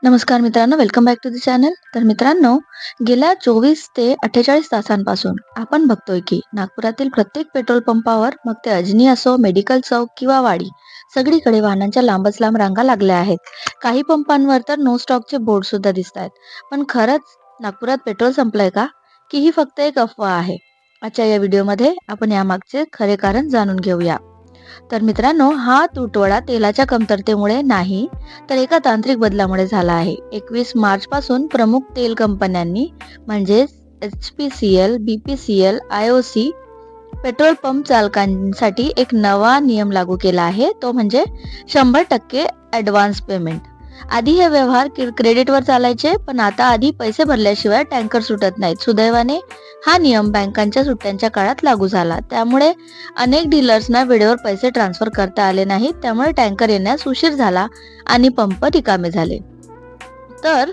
नमस्कार मित्रांनो, welcome back to the channel. तर मित्रांनो, गेल्या 24 ते 48 तासांपासून आपण बघतोय की नागपुरातील प्रत्येक पेट्रोल पंपावर, मग ते अजनी असो, मेडिकल चौक किंवा वाडी, सगळीकडे वाहनांच्या लांबच लांब रांगा लागल्या आहेत. काही पंपांवर तर नो स्टॉकचे बोर्ड सुद्धा दिसत आहेत. पण खरंच नागपुरात पेट्रोल संपलंय का, की ही फक्त एक अफवा आहे? आजच्या या व्हिडिओमध्ये आपण यामागचे खरे कारण जाणून घेऊया. तर मित्रांनो, हा तुटवडा तेलाच्या कमतरतेमुळे नाही, तर एका तांत्रिक बदलामुळे झाला आहे. 21 मार्च पासून प्रमुख तेल कंपन्यांनी म्हणजेच HPCL, BPCL, IOC petrol pump चालकांसाठी एक नवा नियम लागू केला आहे. तो म्हणजे 100% ॲडव्हान्स पेमेंट. आधी हे व्यवहार क्रेडिटवर चालायचे, पण आता आधी पैसे भरल्याशिवाय टँकर सुटत नाहीत. सुदैवाने हा नियम बँकांच्या सुट्ट्यांच्या काळात लागू झाला. त्यामुळे अनेक डीलर्सना वेळेवर पैसे ट्रान्सफर करता आले नाहीत. त्यामुळे टँकर येण्यास उशीर झाला आणि पंप रिकामे झाले. तर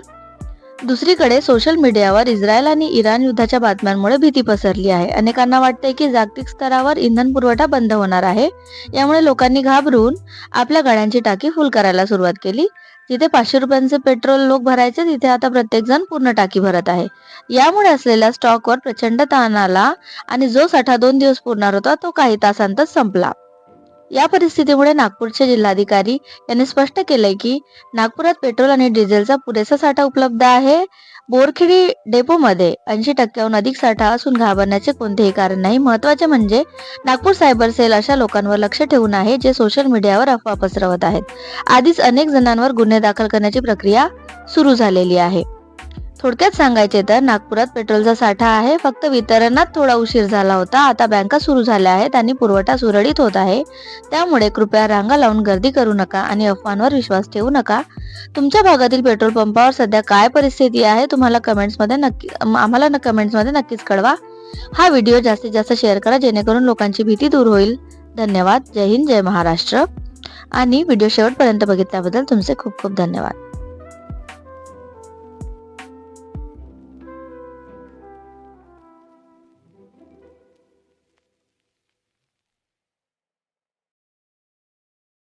दुसरीकडे सोशल मीडियावर इस्रायल आणि इराण युद्धाच्या बातम्यांमुळे भीती पसरली आहे. अनेकांना वाटते की जागतिक स्तरावर इंधन पुरवठा बंद होणार आहे. यामुळे लोकांनी घाबरून आपल्या गाड्यांची टाकी फुल करायला सुरुवात केली. जिथे 500 रुपयांचे पेट्रोल लोक भरायचे, तिथे आता प्रत्येक जण पूर्ण टाकी भरत आहे. यामुळे असलेल्या स्टॉकवर प्रचंड ताण आला आणि जो साठा 2 दिवस पुरणार होता, तो काही तासांतच संपला. या परिस्थितीमुळे नागपूरचे जिल्हाधिकारी यांनी स्पष्ट केलंय की नागपुरात पेट्रोल आणि डिझेलचा पुरेसा साठा उपलब्ध आहे. बोरखेडी डेपोमध्ये 80% अधिक साठा असून घाबरण्याचे कोणतेही कारण नाही. महत्त्वाचे म्हणजे नागपूर सायबर सेल अशा लोकांवर लक्ष ठेवून आहे जे सोशल मीडियावर अफवा पसरवत आहेत. आधीच अनेक जणांवर गुन्हे दाखल करण्याची प्रक्रिया सुरू झालेली आहे. थोडक्यात सांगायचे तर नागपुरात पेट्रोलचा साठा आहे, फक्त वितरणात थोडा उशीर झाला होता. आता बँका सुरू झाल्या आहेत आणि पुरवठा सुरळीत होत आहे. त्यामुळे कृपया रांगा लावून गर्दी करू नका आणि अफवांवर विश्वास ठेवू नका. तुमच्या भागातील पेट्रोल पंपावर सध्या काय परिस्थिती आहे, आम्हाला कमेंट्समध्ये नक्कीच कळवा. हा व्हिडिओ जास्तीत जास्त शेअर करा, जेणेकरून लोकांची भीती दूर होईल. धन्यवाद. जय हिंद, जय महाराष्ट्र. आणि व्हिडिओ शेवटपर्यंत बघितल्याबद्दल तुमचे खूप खूप धन्यवाद.